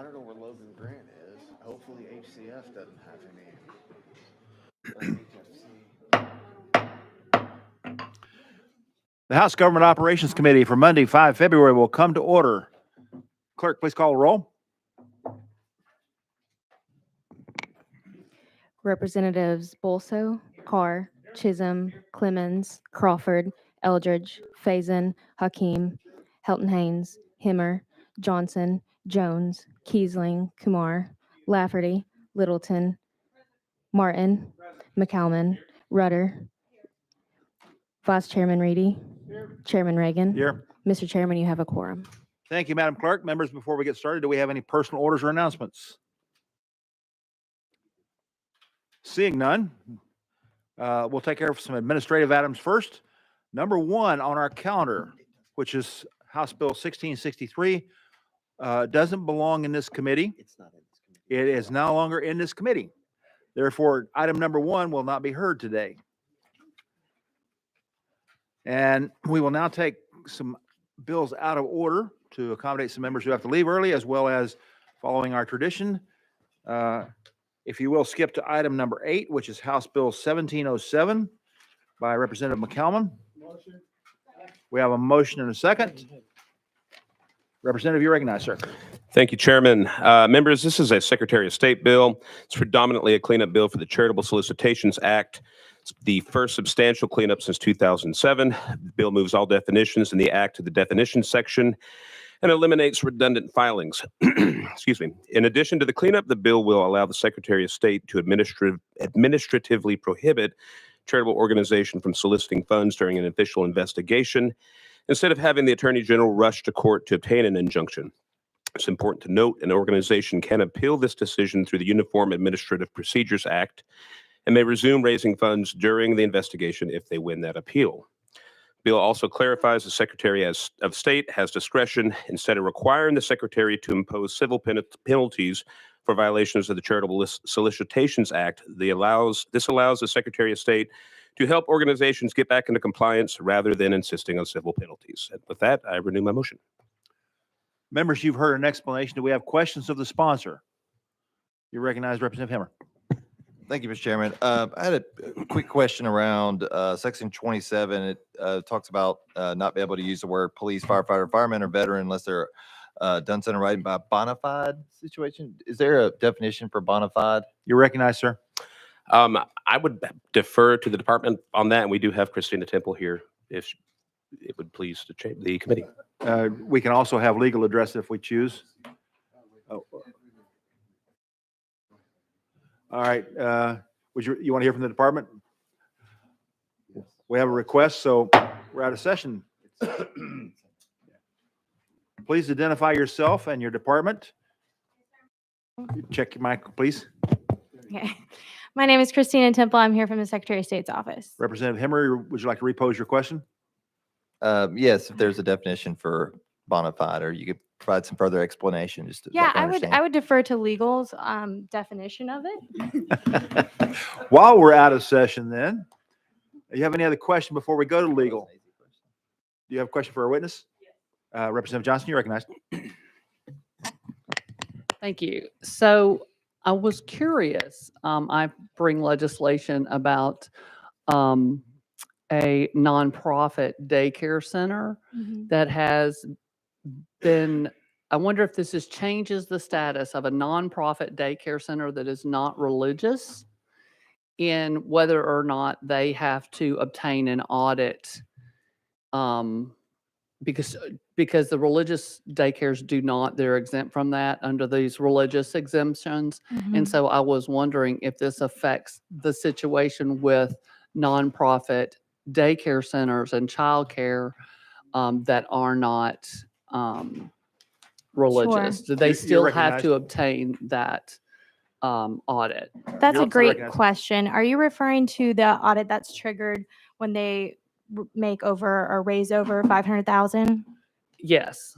I don't know where Logan Grant is. Hopefully HCF doesn't have any. The House Government Operations Committee for Monday, 5 February will come to order. Clerk, please call the roll. Representatives Bolso, Carr, Chisholm, Clemens, Crawford, Eldridge, Faison, Hakeem, Helton Haynes, Himmer, Johnson, Jones, Kiesling, Kumar, Lafferty, Littleton, Martin, McCalman, Rudder, Vice Chairman Reedy, Chairman Reagan. Here. Mr. Chairman, you have a quorum. Thank you, Madam Clerk. Members, before we get started, do we have any personal orders or announcements? Seeing none, we'll take care of some administrative items first. Number one on our calendar, which is House Bill 1663, doesn't belong in this committee. It's not in this committee. It is no longer in this committee. Therefore, item number one will not be heard today. And we will now take some bills out of order to accommodate some members who have to leave early, as well as following our tradition. If you will, skip to item number 8, which is House Bill 1707 by Representative McCalman. We have a motion and a second. Representative, you recognize, sir. Thank you, Chairman. Members, this is a Secretary of State bill. It's predominantly a cleanup bill for the Charitable Solicitations Act. It's the first substantial cleanup since 2007. The bill moves all definitions in the Act to the definitions section and eliminates redundant filings. Excuse me. In addition to the cleanup, the bill will allow the Secretary of State to administratively prohibit charitable organization from soliciting funds during an official investigation, instead of having the Attorney General rush to court to obtain an injunction. It's important to note an organization can appeal this decision through the Uniform Administrative Procedures Act and may resume raising funds during the investigation if they win that appeal. The bill also clarifies the Secretary of State has discretion instead of requiring the Secretary to impose civil penalties for violations of the Charitable Solicitations Act. This allows the Secretary of State to help organizations get back into compliance rather than insisting on civil penalties. And with that, I renew my motion. Members, you've heard an explanation. Do we have questions of the sponsor? You recognize Representative Hemmer. Thank you, Mr. Chairman. I had a quick question around section 27. It talks about not be able to use the word police, firefighter, fireman, or veteran unless they're done so in writing by a bona fide situation. Is there a definition for bona fide? You recognize, sir. I would defer to the department on that, and we do have Christina Temple here, if it would please the committee. We can also have legal address it if we choose. Oh. All right. Would you want to hear from the department? We have a request, so we're out of session. Please identify yourself and your department. Check your mic, please. Okay. My name is Christina Temple. I'm here from the Secretary of State's office. Representative Hemmer, would you like to repose your question? Yes, if there's a definition for bona fide, or you could provide some further explanation. Just to Yeah, understand. I would defer to legal's definition of it. While we're out of session then, do you have any other question before we go to legal? Do you have a question for our witness? Representative Johnson, you recognize. Thank you. So I was curious. I bring legislation about a nonprofit daycare center that has been, I wonder if this changes the status of a nonprofit daycare center that is not religious, in whether or not they have to obtain an audit, because the religious daycares do not, they're exempt from that under these religious exemptions. And so I was wondering if this affects the situation with nonprofit daycare centers and childcare that are not religious. Do they You still have recognize- to obtain that audit? That's You're a great recognized. question. Are you referring to the audit that's triggered when they make over or raise over 500,000? Yes.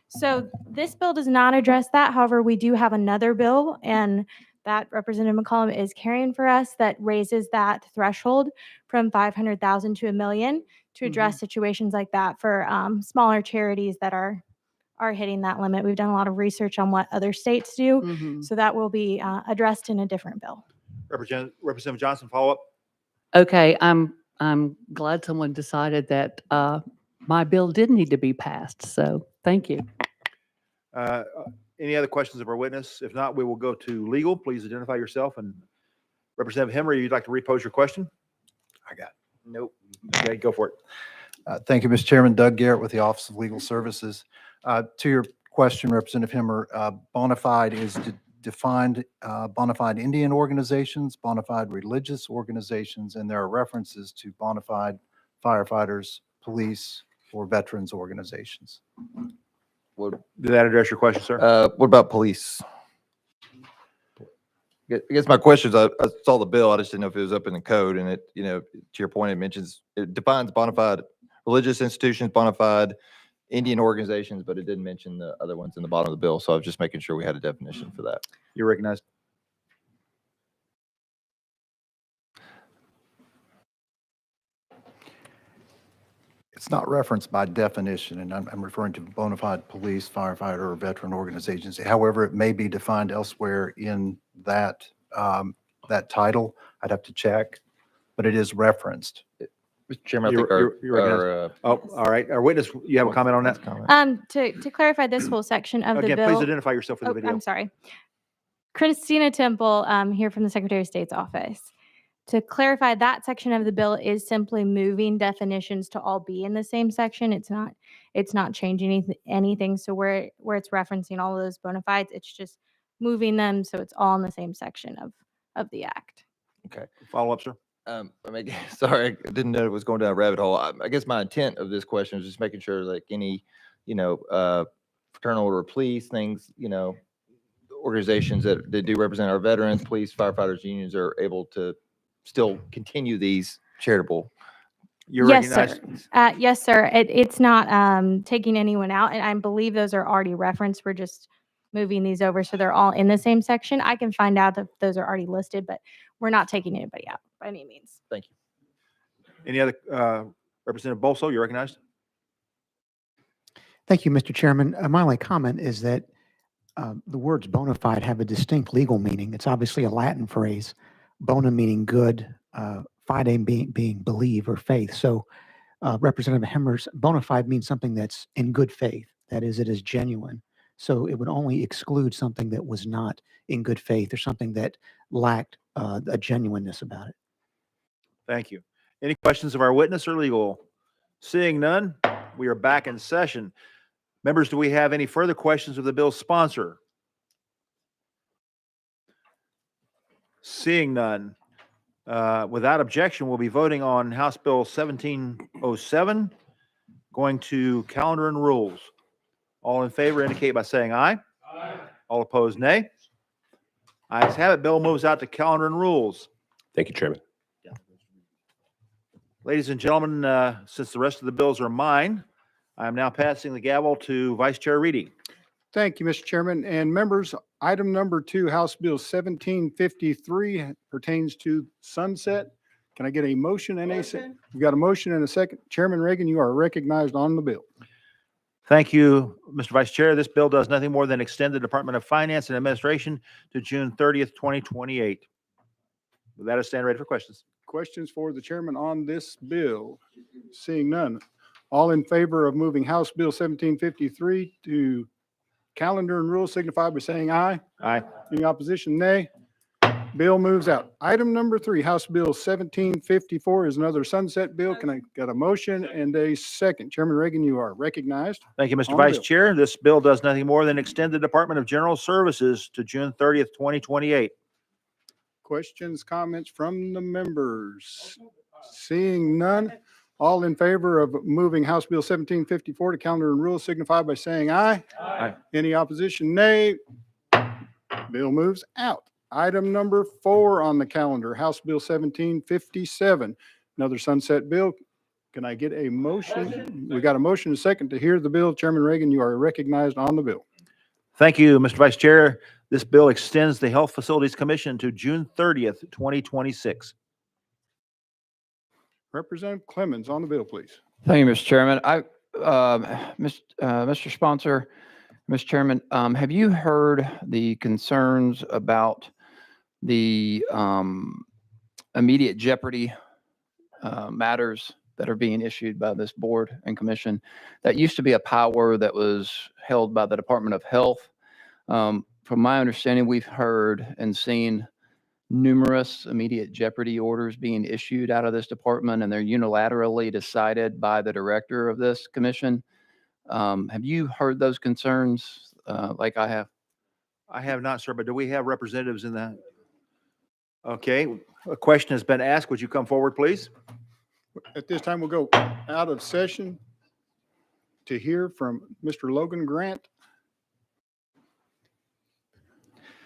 So this bill does not address that. However, we do have another bill, and that Representative McCollum is carrying for us, that raises that threshold from 500,000 to $1 million to address situations like that for smaller charities that are are hitting that limit. We've done a lot of research on what other states do. Mhm. So that will be addressed in a different bill. Representative Johnson, follow up. Okay, I'm glad someone decided that my bill did need to be passed. So thank you. Any other questions of our witness? If not, we will go to legal. Please identify yourself, and Representative Henry, you'd like to repose your question? I got it. Nope. Okay, go for it. Thank you, Mr. Chairman. Doug Garrett with the Office of Legal Services. To your question, Representative Himmer, bona fide is defined, bona fide Indian organizations, bona fide religious organizations, and there are references to bona fide firefighters, police, or veterans organizations. What, Did that address your question, sir? what about police? I guess my question is, I saw the bill, I just didn't know if it was up in the code, and it, to your point, it defines bona fide religious institutions, bona fide Indian organizations, but it didn't mention the other ones in the bottom of the bill, so I was just making sure we had a definition for that. You're recognized. It's not referenced by definition, and I'm referring to bona fide police, firefighter, or veteran organizations. However, it may be defined elsewhere in that, that title. I'd have to check, but it is referenced. Mr. Chairman, I You're- think our, you're- you're recognized. Oh, all right. Our witness, you have a comment on that? To clarify this whole section of the Again, bill. please identify yourself for the Oh, video. I'm sorry. Christina Temple, here from the Secretary of State's office. To clarify, that section of the bill is simply moving definitions to all be in the same section. It's not changing anything. So where it's referencing all of those bona fides, it's just moving them so it's all in the same section of the act. Follow up, sir. Sorry, I didn't know it was going down a rabbit hole. I guess my intent of this question is just making sure like any, fraternal order of police things, organizations that do represent our veterans, police, firefighters, unions are able to still continue these charitable. You're Yes, recognized. sir. Yes, sir. It's not taking anyone out, and I believe those are already referenced. We're just moving these over so they're all in the same section. I can find out if those are already listed, but we're not taking anybody out by any means. Thank you. Any other, Representative Bolso, you're recognized. Thank you, Mr. Chairman. My only comment is that the words bona fide have a distinct legal meaning. It's obviously a Latin phrase, bona meaning good, fide being believe or faith. So Representative Hemmer's bona fide means something that's in good faith. That is, it is genuine. So it would only exclude something that was not in good faith or something that lacked a genuineness about it. Thank you. Any questions of our witness or legal? Seeing none, we are back in session. Members, do we have any further questions of the bill's sponsor? Seeing none, without objection, we'll be voting on House Bill 1707, going to calendar and rules. All in favor indicate by saying aye. Aye. All opposed, nay. Ayes have it. Bill moves out to calendar and rules. Thank you, Chairman. Ladies and gentlemen, since the rest of the bills are mine, I am now passing the gavel to Vice Chair Reedy. Thank you, Mr. Chairman. And members, item number 2, House Bill 1753 pertains to sunset. Can I get a motion and a second? We've got a motion and a second. Chairman Reagan, you are recognized on the bill. Thank you, Mr. Vice Chair. This bill does nothing more than extend the Department of Finance and Administration to June 30th, 2028. With that, I stand ready for questions. Questions for the chairman on this bill? Seeing none. All in favor of moving House Bill 1753 to calendar and rules signify by saying aye. Aye. Any opposition, nay. Bill moves out. Item number 3, House Bill 1754 is another sunset bill. Can I get a motion and a second? Chairman Reagan, you are recognized. Thank you, Mr. On the Vice bill. Chair. This bill does nothing more than extend the Department of General Services to June 30th, 2028. Questions, comments from the members? Seeing none. All in favor of moving House Bill 1754 to calendar and rules signify by saying aye. Aye. Any opposition, nay. Bill moves out. Item number 4 on the calendar, House Bill 1757, another sunset bill. Can I get a motion? We got a motion and a second to hear the bill. Chairman Reagan, you are recognized on the bill. Thank you, Mr. Vice Chair. This bill extends the Health Facilities Commission to June 30th, 2026. Representative Clemens on the bill, please. Thank you, Mr. Chairman. Mr. Sponsor, Mr. Chairman, have you heard the concerns about the immediate jeopardy matters that are being issued by this board and commission? That used to be a power that was held by the Department of Health. From my understanding, we've heard and seen numerous immediate jeopardy orders being issued out of this department, and they're unilaterally decided by the director of this commission. Have you heard those concerns like I have? I have not, sir, but do we have representatives in that? Okay, a question has been asked. Would you come forward, please? At this time, we'll go out of session to hear from Mr. Logan Grant.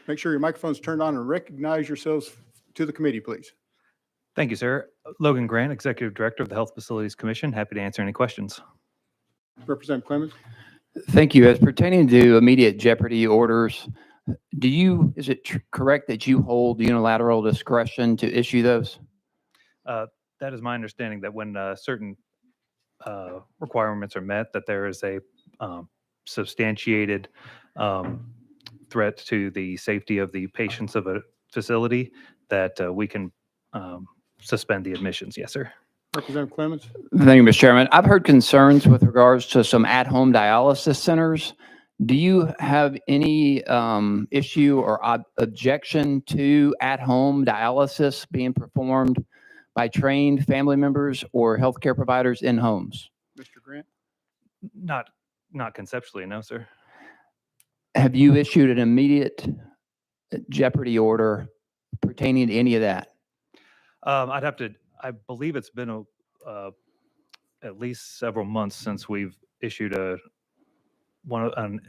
Make sure your microphone's turned on and recognize yourselves to the committee, please. Thank you, sir. Logan Grant, Executive Director of the Health Facilities Commission. Happy to answer any questions. Representative Clemens. Thank you. As pertaining to immediate jeopardy orders, is it correct that you hold unilateral discretion to issue those? That is my understanding, that when certain requirements are met, that there is a substantiated threat to the safety of the patients of a facility, that we can suspend the admissions. Yes, sir. Representative Clemens. Thank you, Mr. Chairman. I've heard concerns with regards to some at-home dialysis centers. Do you have any issue or objection to at-home dialysis being performed by trained family members or healthcare providers in homes? Mr. Grant. Not conceptually, no, sir. Have you issued an immediate jeopardy order pertaining to any of that? I believe it's been at least several months since we've issued one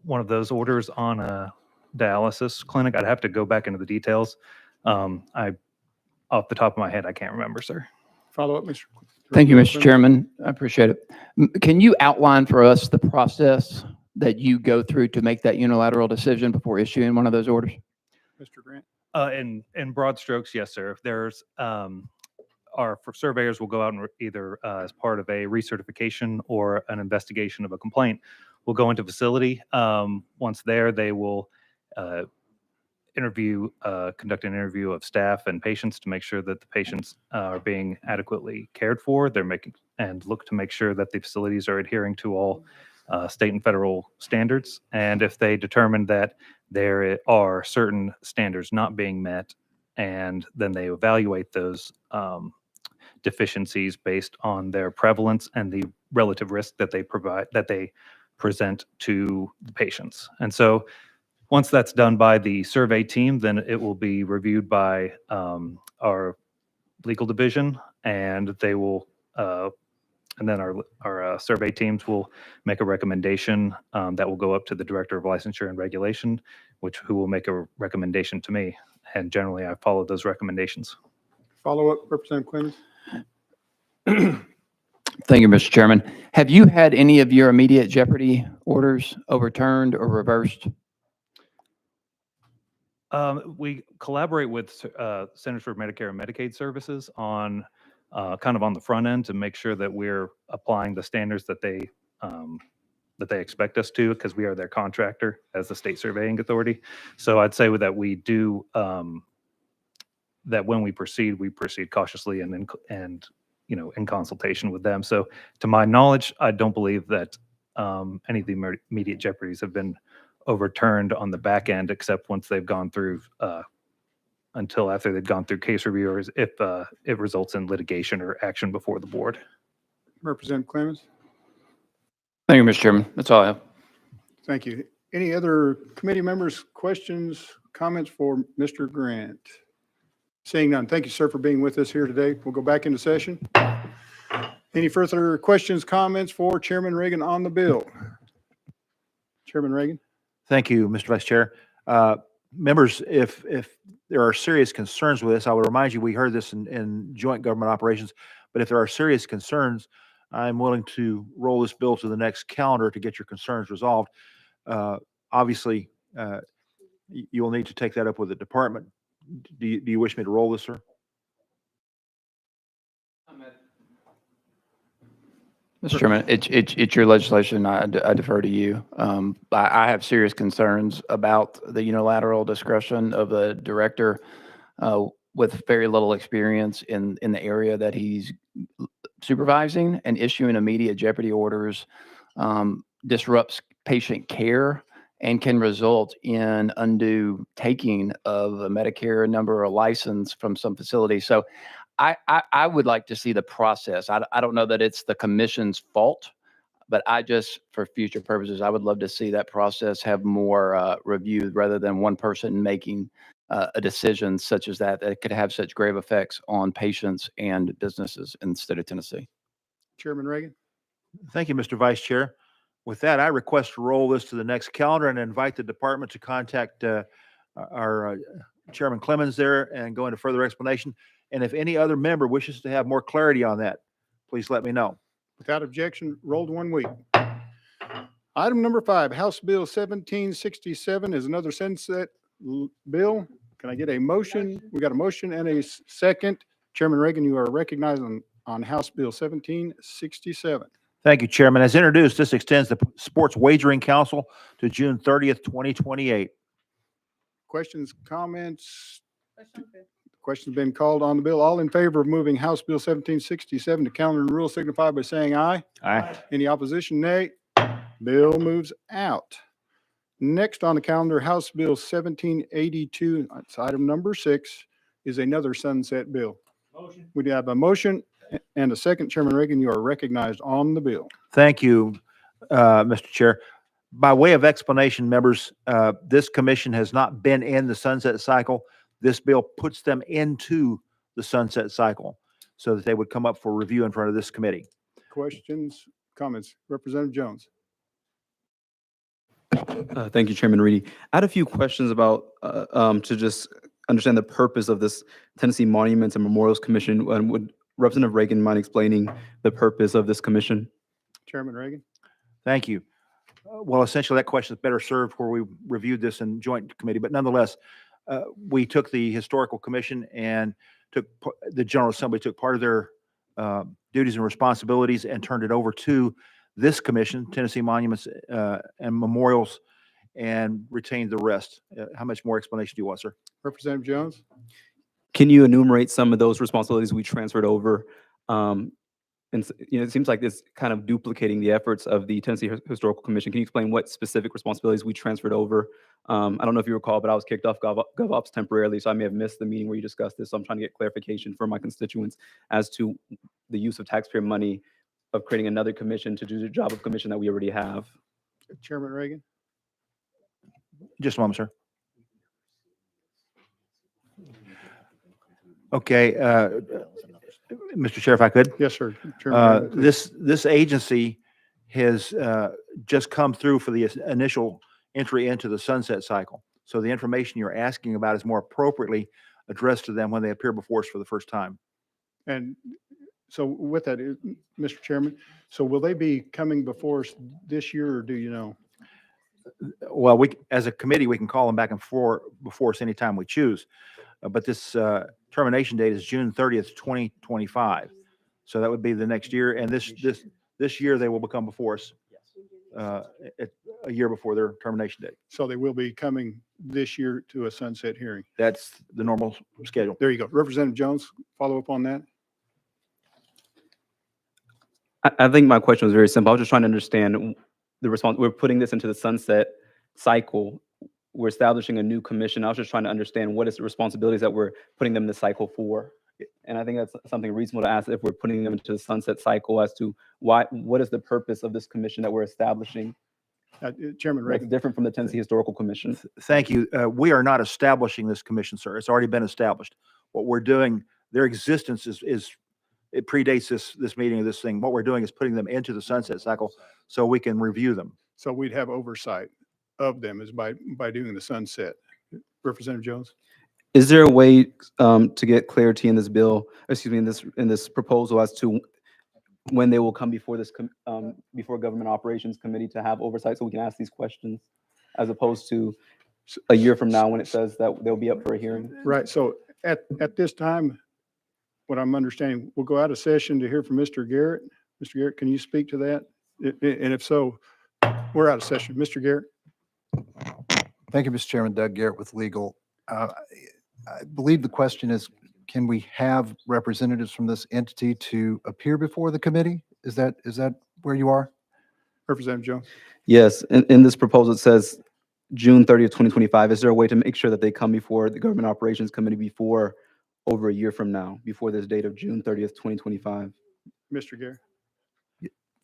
of those orders on a dialysis clinic. I'd have to go back into the details. Off the top of my head, I can't remember, sir. Follow up, Mr. Thank you, Mr. Clemens. Chairman. I appreciate it. Can you outline for us the process that you go through to make that unilateral decision before issuing one of those orders? Mr. Grant. In broad strokes, yes, sir. If there's for surveyors will go out and either as part of a recertification or an investigation of a complaint, will go into facility. Once there, they will conduct an interview of staff and patients to make sure that the patients are being adequately cared for. They're look to make sure that the facilities are adhering to all state and federal standards. And if they determine that there are certain standards not being met, and then they evaluate those deficiencies based on their prevalence and the relative risk that they present to the patients. And so once that's done by the survey team, then it will be reviewed by our legal division, and they will, and then our survey teams will make a recommendation that will go up to the Director of Licensure and Regulation, who will make a recommendation to me. And generally, I follow those recommendations. Follow up, Representative Clemens. Thank you, Mr. Chairman. Have you had any of your immediate jeopardy orders overturned or reversed? We collaborate with Centers for Medicare and Medicaid Services on kind of on the front end to make sure that we're applying the standards that they expect us to, because we are their contractor as the state surveying authority. So I'd say that we do that when we proceed cautiously and in consultation with them. So to my knowledge, I don't believe that any of the immediate jeopardies have been overturned on the back end, except once they've gone through until after they've gone through case reviewers, if it results in litigation or action before the board. Representative Clemens. Thank you, Mr. Chairman. That's all I have. Thank you. Any other committee members, questions, comments for Mr. Grant? Seeing none. Thank you, sir, for being with us here today. We'll go back into session. Any further questions, comments for Chairman Reagan on the bill? Chairman Reagan. Thank you, Mr. Vice Chair. Members, if there are serious concerns with this, I would remind you, we heard this in joint government operations, but if there are serious concerns, I'm willing to roll this bill to the next calendar to get your concerns resolved. Obviously, you will need to take that up with the department. Do you wish me to roll this, sir? Mr. Chairman, it's your legislation. I defer to you. I have serious concerns about the unilateral discretion of the director with very little experience in the area that he's supervising, and issuing immediate jeopardy orders disrupts patient care and can result in undue taking of a Medicare number or license from some facility. So I would like to see the process. I don't know that it's the commission's fault, but for future purposes, I would love to see that process have more review rather than one person making a decision such as that could have such grave effects on patients and businesses in the state of Tennessee. Chairman Reagan. Thank you, Mr. Vice Chair. With that, I request to roll this to the next calendar and invite the department to contact our Chairman Clemens there and go into further explanation. And if any other member wishes to have more clarity on that, please let me know. Without objection, rolled 1 week. Item number 5, House Bill 1767 is another sunset bill. Can I get a motion? We got a motion and a second. Chairman Reagan, you are recognized on House Bill 1767. Thank you, Chairman. As introduced, this extends the Sports Wagering Council to June 30th, 2028. Questions, comments? Questions been called on the bill. All in favor of moving House Bill 1767 to calendar and rule signify by saying aye. Aye. Any opposition, nay. Bill moves out. Next on the calendar, House Bill 1782, it's item number 6, is another sunset bill. We have a motion and a second. Chairman Reagan, you are recognized on the bill. Thank you, Mr. Chair. By way of explanation, members, this commission has not been in the sunset cycle. This bill puts them into the sunset cycle so that they would come up for review in front of this committee. Questions, comments? Representative Jones. Thank you, Chairman Reedy. I had a few questions about, to just understand the purpose of this Tennessee Monuments and Memorials Commission. Would Representative Reagan mind explaining the purpose of this commission? Chairman Reagan. Thank you. Well, essentially, that question is better served where we reviewed this in joint committee, but nonetheless, we took the Historical Commission and the General Assembly took part of their duties and responsibilities and turned it over to this commission, Tennessee Monuments and Memorials, and retained the rest. How much more explanation do you want, sir? Representative Jones. Can you enumerate some of those responsibilities we transferred over? And it seems like it's kind of duplicating the efforts of the Tennessee Historical Commission. Can you explain what specific responsibilities we transferred over? I don't know if you recall, but I was kicked off GovOps temporarily, so I may have missed the meeting where you discussed this. So I'm trying to get clarification for my constituents as to the use of taxpayer money of creating another commission to do the job of commission that we already have. Chairman Reagan. Just a moment, sir. Okay, Mr. Chair, if I could. Yes, sir. Chairman Reagan, This agency has just come through for the initial entry into the sunset cycle. So the information you're asking about is more appropriately addressed to them when they appear before us for the first time. And so with that, Mr. Chairman, so will they be coming before us this year, or do you know? Well, as a committee, we can call them back and forth before us anytime we choose. But this termination date is June 30th, 2025. So that would be the next year. And this year, they will become before us a year before their termination date. So they will be coming this year to a sunset hearing. That's the normal schedule. There you go. Representative Jones, follow up on that. I think my question was very simple. I was just trying to understand the response. We're putting this into the sunset cycle. We're establishing a new commission. I was just trying to understand what is the responsibilities that we're putting them in the cycle for. And I think that's something reasonable to ask if we're putting them into the sunset cycle as to what is the purpose of this commission that we're establishing. Chairman Reagan. That's different from the Tennessee Historical Commission. Thank you. We are not establishing this commission, sir. It's already been established. What we're doing, their existence it predates this meeting of this thing. What we're doing is putting them into the sunset cycle so we can review them. So we'd have oversight of them is by doing the sunset. Representative Jones. Is there a way to get clarity in this bill, excuse me, in this proposal as to when they will come before this before Government Operations Committee to have oversight so we can ask these questions, as opposed to a year from now when it says that they'll be up for a hearing? Right. So at this time, what I'm understanding, we'll go out of session to hear from Mr. Garrett. Mr. Garrett, can you speak to that? And if so, we're out of session. Mr. Garrett? Thank you, Mr. Chairman. Doug Garrett with legal. I believe the question is, can we have representatives from this entity to appear before the committee? Is that where you are? Representative Jones? Yes, in this proposal, it says June 30th, 2025. Is there a way to make sure that they come before the Government Operations Committee before over a year from now, before this date of June 30th, 2025? Mr. Garrett?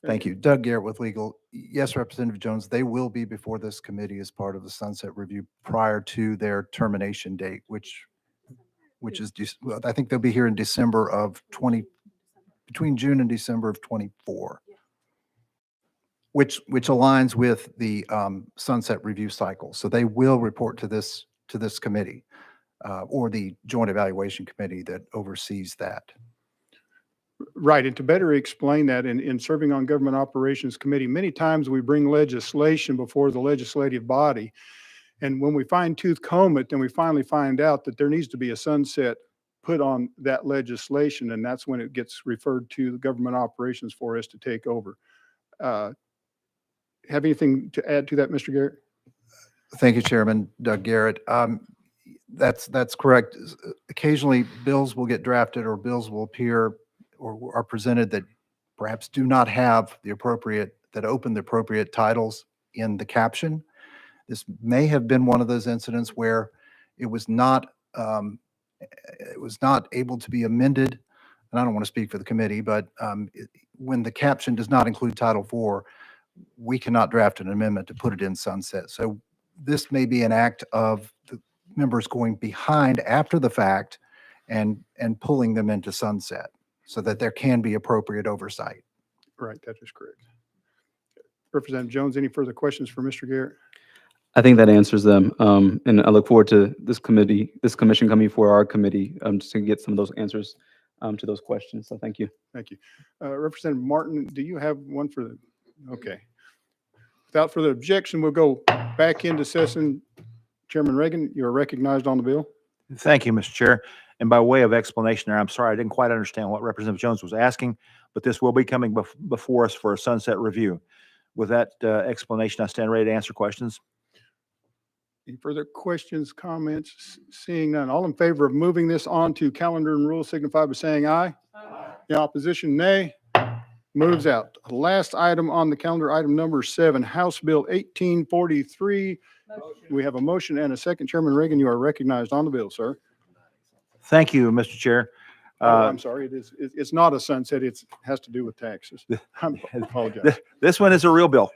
Thank you. Doug Garrett with legal. Yes, Representative Jones, they will be before this committee as part of the sunset review prior to their termination date, which is, well, I think they'll be here in December of between June and December of 24, which aligns with the sunset review cycle. So they will report to this committee or the Joint Evaluation Committee that oversees that. Right, and to better explain that, in serving on Government Operations Committee, many times we bring legislation before the legislative body. And when we fine tooth comb it, then we finally find out that there needs to be a sunset put on that legislation, and that's when it gets referred to the Government Operations for us to take over. Have anything to add to that, Mr. Garrett? Thank you, Chairman Doug Garrett. That's correct. Occasionally, bills will get drafted or bills will appear or are presented that perhaps do not have that open the appropriate titles in the caption. This may have been one of those incidents where it was not able to be amended. And I don't want to speak for the committee, but when the caption does not include Title IV, we cannot draft an amendment to put it in sunset. So this may be an act of the members going behind after the fact and pulling them into sunset so that there can be appropriate oversight. Right, that is correct. Representative Jones, any further questions for Mr. Garrett? I think that answers them. And I look forward to this commission coming before our committee just to get some of those answers to those questions. So thank you. Thank you. Representative Martin, do you have one for the, okay. Without further objection, we'll go back into session. Chairman Reagan, you are recognized on the bill. Thank you, Mr. Chair. And by way of explanation there, I'm sorry, I didn't quite understand what Representative Jones was asking, but this will be coming before us for a sunset review. With that explanation, I stand ready to answer questions. Any further questions, comments? Seeing none. All in favor of moving this on to calendar and rules signify by saying aye. Aye. The opposition, nay. Moves out. Last item on the calendar, item number 7, House Bill 1843. We have a motion and a second. Chairman Reagan, you are recognized on the bill, sir. Thank you, Mr. Chair. I'm sorry, it's not a sunset. It has to do with taxes. I apologize. This one is a real bill.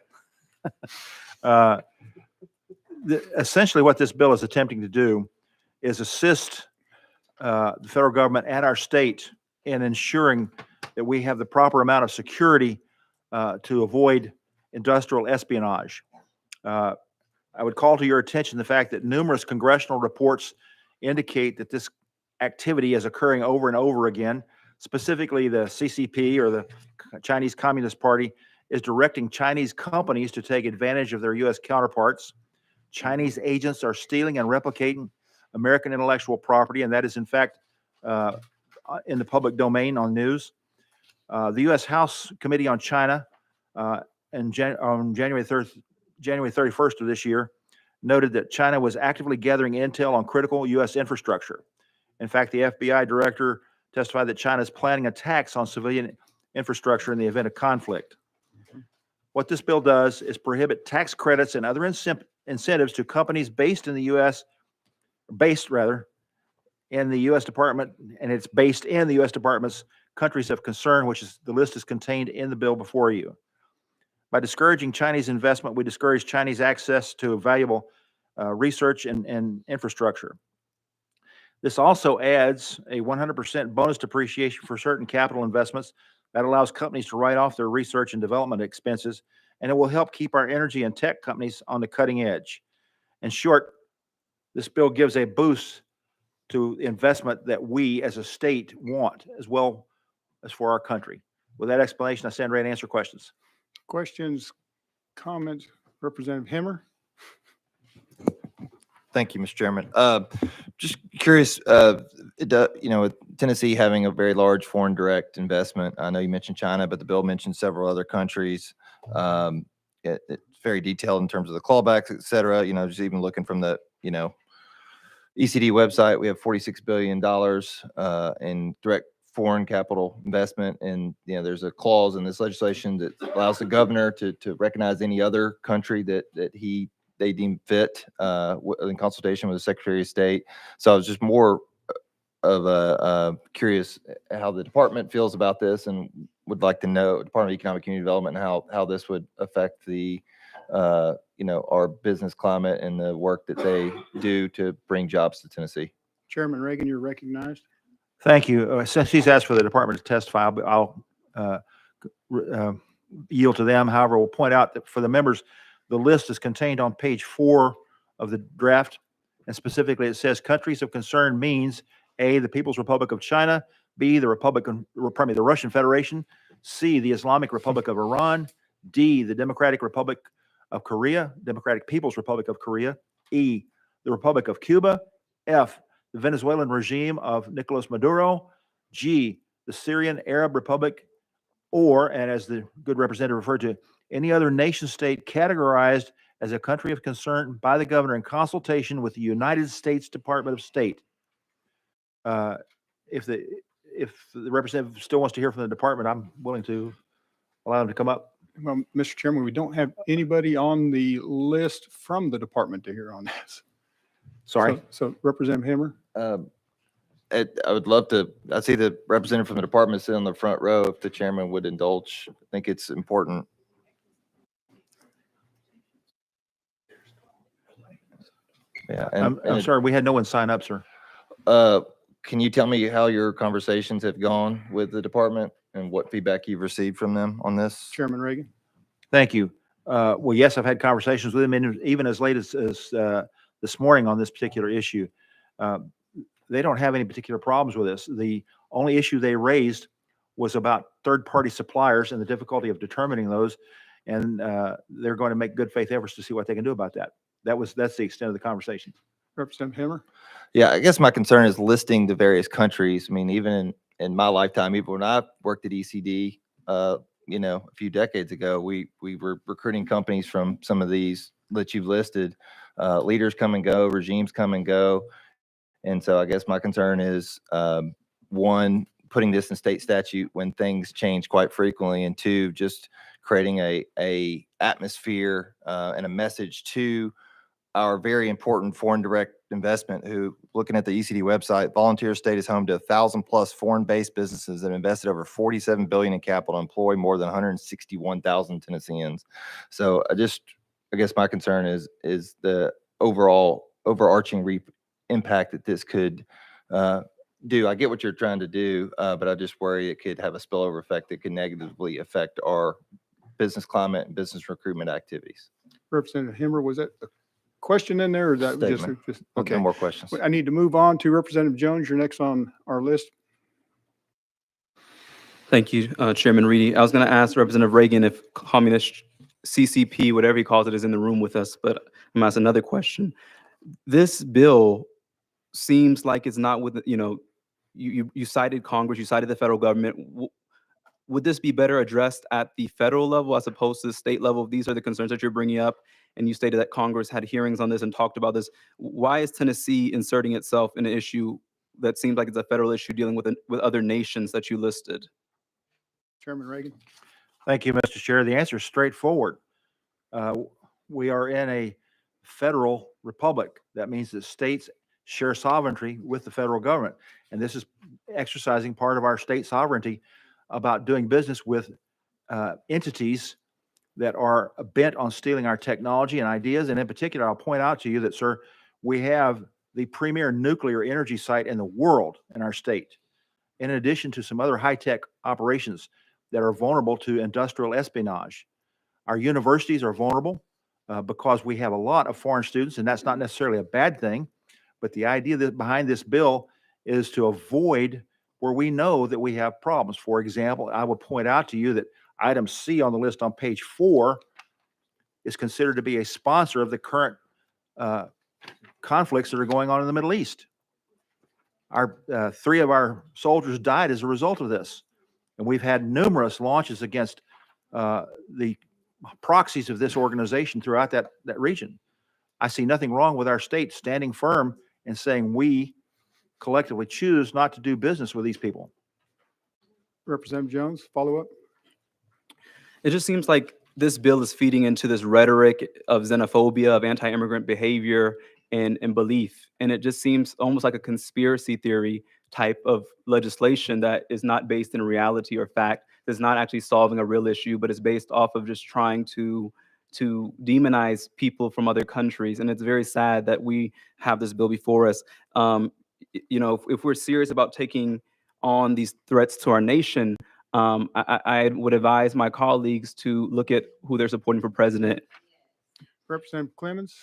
Essentially, what this bill is attempting to do is assist the federal government and our state in ensuring that we have the proper amount of security to avoid industrial espionage. I would call to your attention the fact that numerous congressional reports indicate that this activity is occurring over and over again. Specifically, the CCP, or the Chinese Communist Party, is directing Chinese companies to take advantage of their U.S. counterparts. Chinese agents are stealing and replicating American intellectual property, and that is in fact in the public domain on news. The U.S. House Committee on China on January 31st of this year noted that China was actively gathering intel on critical U.S. infrastructure. In fact, the FBI director testified that China is planning attacks on civilian infrastructure in the event of conflict. What this bill does is prohibit tax credits and other incentives to companies based in the U.S., in the U.S. Department, and it's based in the U.S. Department's countries of concern, which is the list is contained in the bill before you. By discouraging Chinese investment, we discourage Chinese access to valuable research and infrastructure. This also adds a 100% bonus depreciation for certain capital investments that allows companies to write off their research and development expenses, and it will help keep our energy and tech companies on the cutting edge. In short, this bill gives a boost to investment that we as a state want, as well as for our country. With that explanation, I stand ready to answer questions. Questions, comments, Representative Hemmer? Thank you, Mr. Chairman. Just curious, with Tennessee having a very large foreign direct investment, I know you mentioned China, but the bill mentioned several other countries. It's very detailed in terms of the clawbacks, et cetera. Just even looking from the, ECD website, we have $46 billion in direct foreign capital investment. And, there's a clause in this legislation that allows the governor to recognize any other country that they deem fit in consultation with the Secretary of State. So I was just more of curious how the department feels about this, and would like to know, Department of Economic Community Development, how this would affect the our business climate and the work that they do to bring jobs to Tennessee. Chairman Reagan, you're recognized. Thank you. Since he's asked for the department to testify, I'll yield to them. However, we'll point out that for the members, the list is contained on page 4 of the draft. And specifically, it says countries of concern means A, the People's Republic of China, B, the Russian Federation, C, the Islamic Republic of Iran, D, the Democratic Republic of Korea, Democratic People's Republic of Korea, E, the Republic of Cuba, F, the Venezuelan regime of Nicolas Maduro, G, the Syrian Arab Republic, or, and as the good representative referred to, any other nation state categorized as a country of concern by the governor in consultation with the United States Department of State. If the representative still wants to hear from the department, I'm willing to allow them to come up. Well, Mr. Chairman, we don't have anybody on the list from the department to hear on this. Sorry. So Representative Hemmer? I would love to, I see the representative from the department sitting on the front row, if the chairman would indulge. I think it's important. Yeah. I'm sorry, we had no one sign up, sir. Can you tell me how your conversations have gone with the department and what feedback you've received from them on this? Chairman Reagan? Thank you. Well, yes, I've had conversations with them, and even as late as this morning on this particular issue. They don't have any particular problems with this. The only issue they raised was about third-party suppliers and the difficulty of determining those, and they're going to make good faith efforts to see what they can do about that. That's the extent of the conversation. Representative Hemmer? Yeah, I guess my concern is listing the various countries. I mean, even in my lifetime, even when I worked at ECD, a few decades ago, we were recruiting companies from some of these that you've listed. Leaders come and go, regimes come and go. And so I guess my concern is, one, putting this in state statute when things change quite frequently, and two, just creating a atmosphere and a message to our very important foreign direct investment, who, looking at the ECD website, Volunteer State is home to 1,000+ foreign-based businesses that have invested over $47 billion in capital, employ more than 161,000 Tennesseans. So I guess my concern is the overarching impact that this could do. I get what you're trying to do, but I just worry it could have a spillover effect that could negatively affect our business climate and business recruitment activities. Representative Hemmer, was that a question in there, or is that Statement. just Okay. No more questions. I need to move on to Representative Jones. You're next on our list. Thank you, Chairman Reedy. I was going to ask Representative Reagan if Communist CCP, whatever he calls it, is in the room with us, but I'm going to ask another question. This bill seems like it's not with, you cited Congress, you cited the federal government. Would this be better addressed at the federal level as opposed to the state level? These are the concerns that you're bringing up, and you stated that Congress had hearings on this and talked about this. Why is Tennessee inserting itself in an issue that seems like it's a federal issue dealing with other nations that you listed? Chairman Reagan? Thank you, Mr. Chair. The answer is straightforward. We are in a federal republic. That means that states share sovereignty with the federal government. And this is exercising part of our state sovereignty about doing business with entities that are bent on stealing our technology and ideas. And in particular, I'll point out to you that, sir, we have the premier nuclear energy site in the world in our state, in addition to some other high-tech operations that are vulnerable to industrial espionage. Our universities are vulnerable because we have a lot of foreign students, and that's not necessarily a bad thing. But the idea that behind this bill is to avoid where we know that we have problems. For example, I would point out to you that item C on the list on page 4 is considered to be a sponsor of the current conflicts that are going on in the Middle East. Three of our soldiers died as a result of this. And we've had numerous launches against the proxies of this organization throughout that region. I see nothing wrong with our state standing firm and saying we collectively choose not to do business with these people. Representative Jones, follow up. It just seems like this bill is feeding into this rhetoric of xenophobia, of anti-immigrant behavior and belief. And it just seems almost like a conspiracy theory type of legislation that is not based in reality or fact, that's not actually solving a real issue, but is based off of just trying to demonize people from other countries. And it's very sad that we have this bill before us. You know, if we're serious about taking on these threats to our nation, I would advise my colleagues to look at who they're supporting for president. Representative Clemens.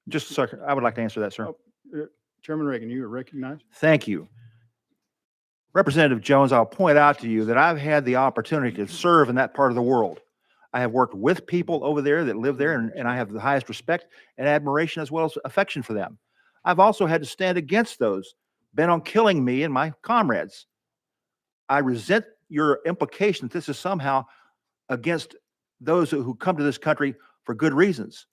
Just a second. I would like to answer that, sir. Chairman Reagan, you are recognized. Thank you. Representative Jones, I'll point out to you that I've had the opportunity to serve in that part of the world. I have worked with people over there that live there, and I have the highest respect and admiration as well as affection for them. I've also had to stand against those bent on killing me and my comrades. I resent your implication that this is somehow against those who come to this country for good reasons.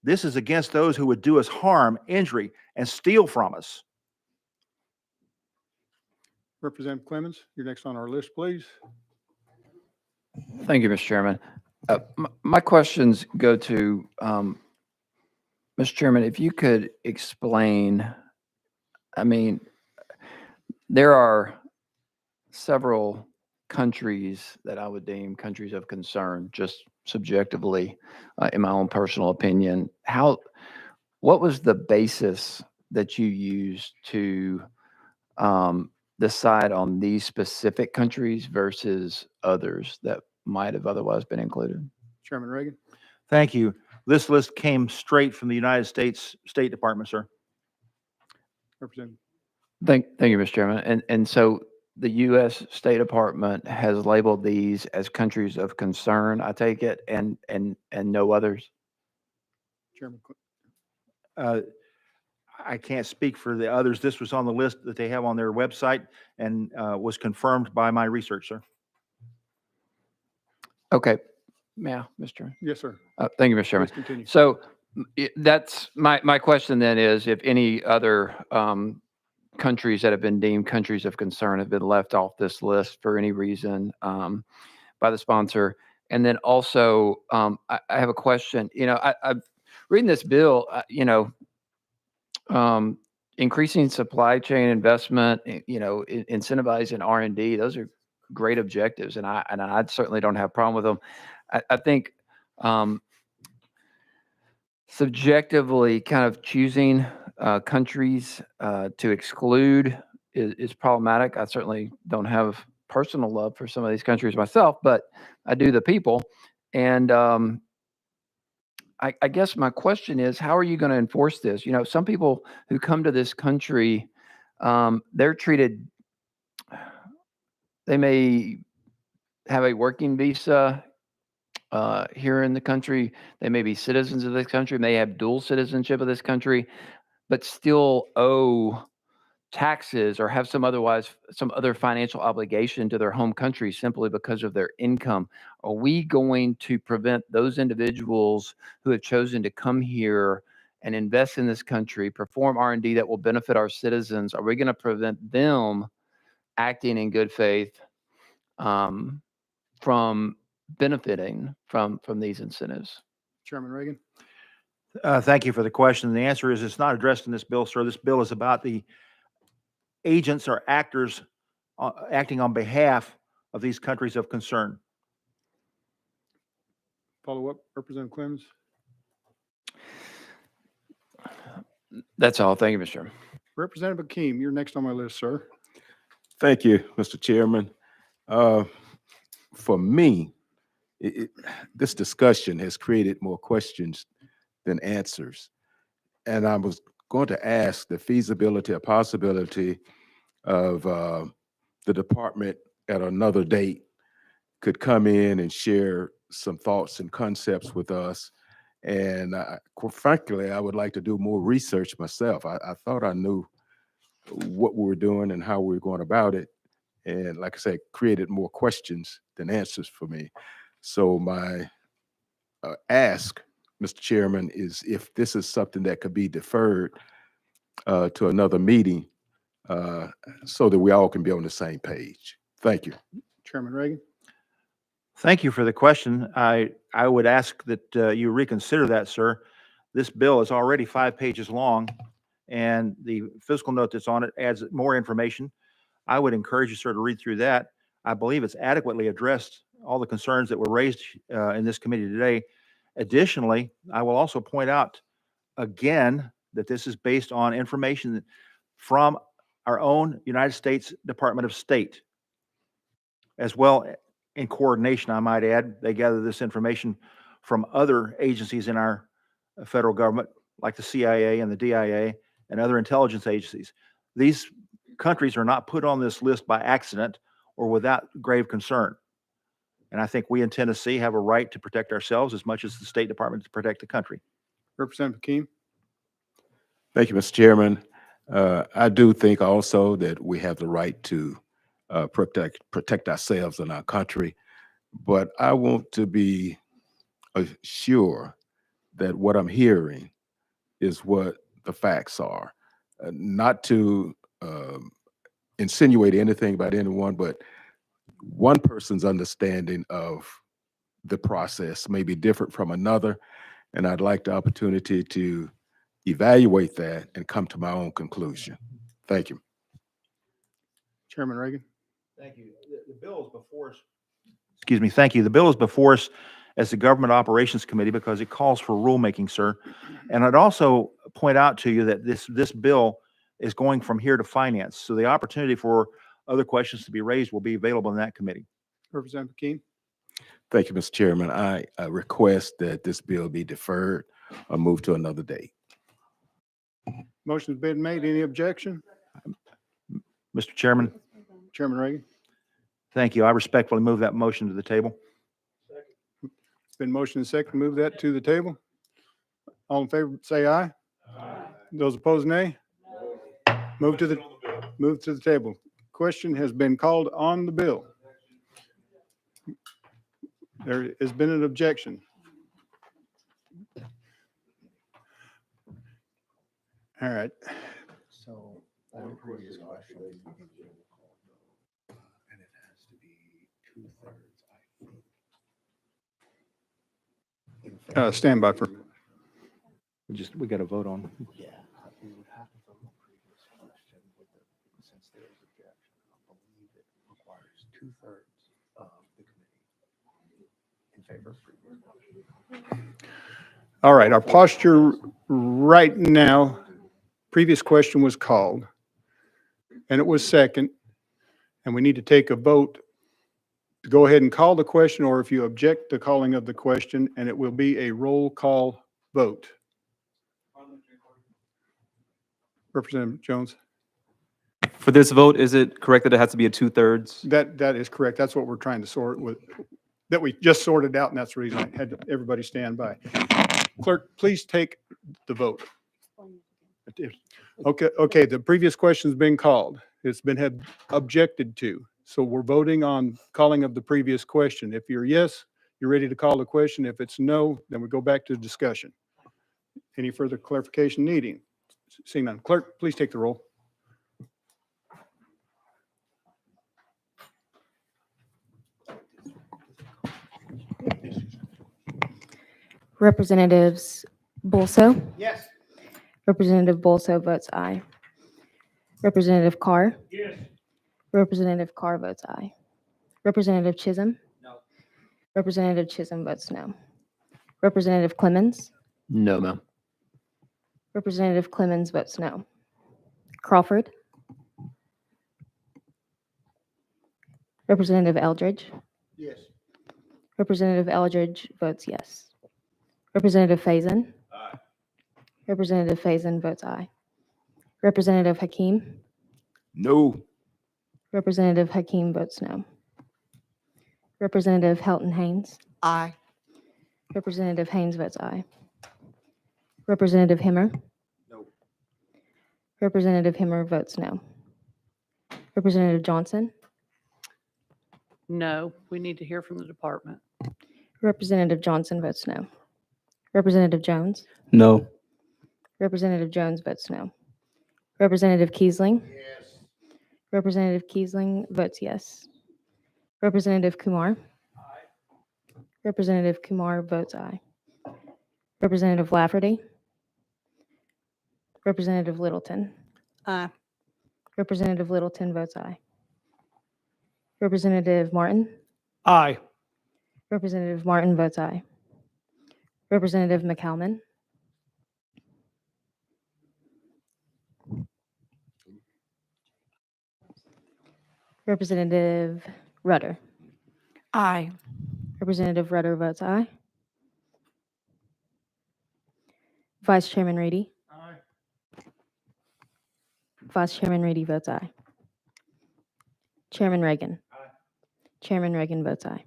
This is against those who would do us harm, injury, and steal from us. Representative Clemens, you're next on our list, please. Thank you, Mr. Chairman. My questions go to, Mr. Chairman, if you could explain, I mean, there are several countries that I would deem countries of concern, just subjectively, in my own personal opinion. What was the basis that you used to decide on these specific countries versus others that might have otherwise been included? Chairman Reagan. Thank you. This list came straight from the United States State Department, sir. Representative. Thank you, Mr. Chairman. And so the U.S. State Department has labeled these as countries of concern, I take it, and no others? Chairman. I can't speak for the others. This was on the list that they have on their website and was confirmed by my research, sir. Okay. Yeah, Mr. Yes, sir. Thank you, Mr. Chairman. Please continue. So that's my question then is if any other countries that have been deemed countries of concern have been left off this list for any reason by the sponsor. And then also, I have a question. You know, I'm reading this bill, you know, increasing supply chain investment, you know, incentivizing R&D, those are great objectives. And I certainly don't have a problem with them. I think subjectively kind of choosing countries to exclude is problematic. I certainly don't have personal love for some of these countries myself, but I do the people. And I guess my question is, how are you going to enforce this? You know, some people who come to this country, they're treated, they may have a working visa here in the country. They may be citizens of this country, may have dual citizenship of this country, but still owe taxes or have some other financial obligation to their home country simply because of their income. Are we going to prevent those individuals who have chosen to come here and invest in this country, perform R&D that will benefit our citizens? Are we going to prevent them acting in good faith from benefiting from these incentives? Chairman Reagan. Thank you for the question. The answer is it's not addressed in this bill, sir. This bill is about the agents or actors acting on behalf of these countries of concern. Follow up, Representative Clemens. That's all. Thank you, Mr. Chairman. Representative Hakeem, you're next on my list, sir. Thank you, Mr. Chairman. For me, this discussion has created more questions than answers. And I was going to ask the feasibility or possibility of the department at another date could come in and share some thoughts and concepts with us And quite frankly, I would like to do more research myself. I thought I knew what we were doing and how we were going about it. And like I said, created more questions than answers for me. So my ask, Mr. Chairman, is if this is something that could be deferred to another meeting so that we all can be on the same page. Thank you. Chairman Reagan. Thank you for the question. I would ask that you reconsider that, sir. This bill is already 5 pages long, and the fiscal note that's on it adds more information. I would encourage you, sir, to read through that. I believe it's adequately addressed all the concerns that were raised in this committee today. Additionally, I will also point out again that this is based on information from our own United States Department of State, as well in coordination, I might add. They gather this information from other agencies in our federal government, like the CIA and the DIA and other intelligence agencies. These countries are not put on this list by accident or without grave concern. And I think we in Tennessee have a right to protect ourselves as much as the State Department to protect the country. Representative Hakeem. Thank you, Mr. Chairman. I do think also that we have the right to protect ourselves and our country, but I want to be sure that what I'm hearing is what the facts are, not to insinuate anything about anyone, but one person's understanding of the process may be different from another, and I'd like the opportunity to evaluate that and come to my own conclusion. Thank you. Chairman Reagan. Thank you. The bill is before us. Excuse me. Thank you. The bill is before us as the Government Operations Committee because it calls for rulemaking, sir. And I'd also point out to you that this bill is going from here to finance. So the opportunity for other questions to be raised will be available in that committee. Representative Hakeem. Thank you, Mr. Chairman. I request that this bill be deferred or moved to another date. Motion's been made. Any objection? Mr. Chairman, Chairman Reagan. thank you. I respectfully move that motion to the table. It's been motion and second to move that to the table. All in favor, say aye. Aye. Those opposed, nay. Move to the table. Question has been called on the bill. There has been an objection. All right. So, on the previous question, and it has to be 2/3, I think. Stand by for. We got to vote on. Yeah, we would have to vote on the previous question since there is objection. I believe it requires 2/3 of the committee in favor of previous question. All right, our posture right now, previous question was called and it was second, and we need to take a vote to go ahead and call the question, or if you object to calling of the question, and it will be a roll call vote. Representative Jones. For this vote, is it correct that it has to be a 2/3? That is correct. That's what we're trying to sort with, that we just sorted out, and that's the reason I had everybody stand by. Clerk, please take the vote. Okay, the previous question's been called. It's been objected to. So we're voting on calling of the previous question. If you're yes, you're ready to call the question. If it's no, then we go back to discussion. Any further clarification needing? Seeing none. Clerk, please take the roll. Representatives Bolso? Yes. Representative Bolso votes aye. Representative Carr? Yes. Representative Carr votes aye. Representative Chisholm? No. Representative Chisholm votes no. Representative Clemens? No, ma'am. Representative Clemens votes no. Crawford? Representative Eldridge? Yes. Representative Eldridge votes yes. Representative Faison? Aye. Representative Faison votes aye. Representative Hakeem? No. Representative Hakeem votes no. Representative Helton Haynes? Aye. Representative Haynes votes aye. Representative Himmer. No. Representative Himmer votes no. Representative Johnson. No, we need to hear from the department. Representative Johnson votes no. Representative Jones. No. Representative Jones votes no. Representative Kiesling. Yes. Representative Kiesling votes yes. Representative Kumar. Representative Kumar votes aye. Representative Lafferty. Representative Littleton. Aye. Representative Littleton votes aye. Representative Martin. Aye. Representative Martin votes aye. Representative McCalman. Representative Rudder. Aye. Representative Rudder votes aye. Vice Chairman Reedy. Aye. Vice Chairman Reedy votes aye. Chairman Reagan. Aye. Chairman Reagan votes aye.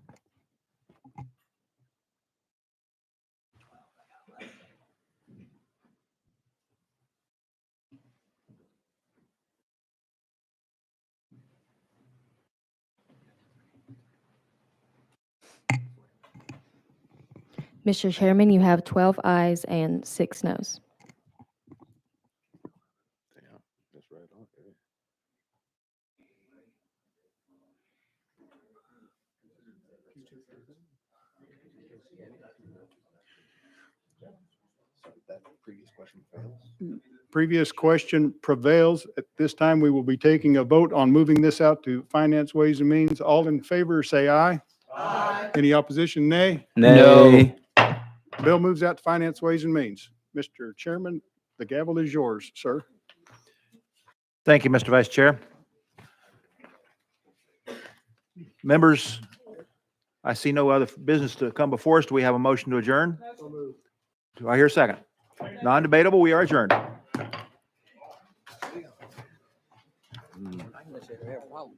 Mr. Chairman, you have 12 ayes and 6 noes. Damn, that's right on there. So that previous question fails. Previous question prevails. At this time, we will be taking a vote on moving this out to Finance, Ways and Means. All in favor, say aye. Aye. Any opposition, nay. Nay. Bill moves out to Finance, Ways and Means. Mr. Chairman, the gavel is yours, sir. Thank you, Mr. Vice Chair. Members, I see no other business to come before us. Do we have a motion to adjourn? Do I hear a second? Non-debatable, we are adjourned. I can let you have a problem.